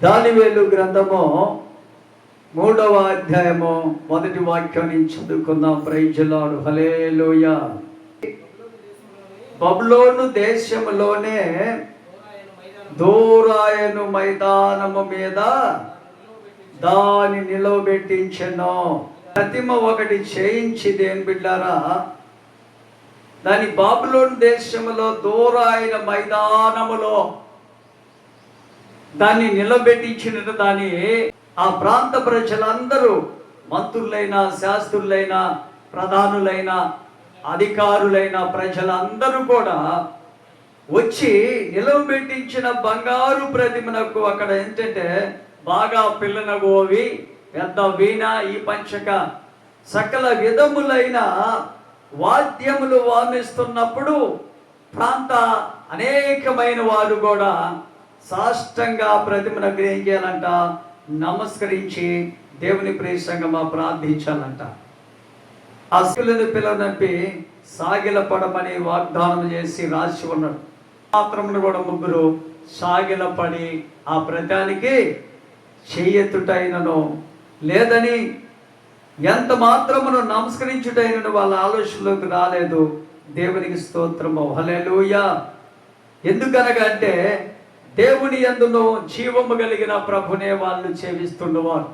దానియేలు గ్రంథము 3వ అధ్యాయము 1వ వాక్యం నుంచి చదువుకుందాం. Praise the lord. హల్లెలూయా. బబులోను దేశములోనే దూరాయను మైదానము మీద దాని నిలవబెట్టించెను. ప్రతిమ ఒకటి చేయించి, దేని బిడ్డారా, దాని బబులోను దేశములో దూరాయన మైదానములో దాన్ని నిలబెట్టించిన దాని ఆ ప్రాంత ప్రజలందరూ, మంత్రులైన, శాస్త్రులైన, ప్రధానులైన, అధికారులైన ప్రజలందరూ కూడా వచ్చి నిలవబెట్టించిన బంగారు ప్రతిమనకు అక్కడ ఏంటంటే బాగా పిల్లన గోవి, పెద్ద వీణ, ఈ పంచక సకల విధములైన వాద్యములు వామిస్తున్నప్పుడు ప్రాంత అనేకమైన వారు కూడా సాష్టంగా ప్రతిమను ఏం చేయాలంట? నమస్కరించి దేవుని ప్రేసంగమా ప్రార్థించాలంట. ఆ స్త్రీలను పిల్లనంపి సాగిలపడమని వాగ్దానం చేసి రాసి ఉన్నాడు. మాత్రమును కూడా ముగ్గురు సాగిలపడి ఆ ప్రతానికి చెయ్యెత్తుటైనను లేదని, ఎంత మాత్రమును నమస్కరించుటైనను వాళ్ళ ఆలోచనలోకి రాలేదు. దేవునికి స్తోత్రము. హల్లెలూయా. ఎందుకనగా అంటే దేవుని యందును జీవము కలిగిన ప్రభునే వాళ్ళు సేవిస్తున్నవారు.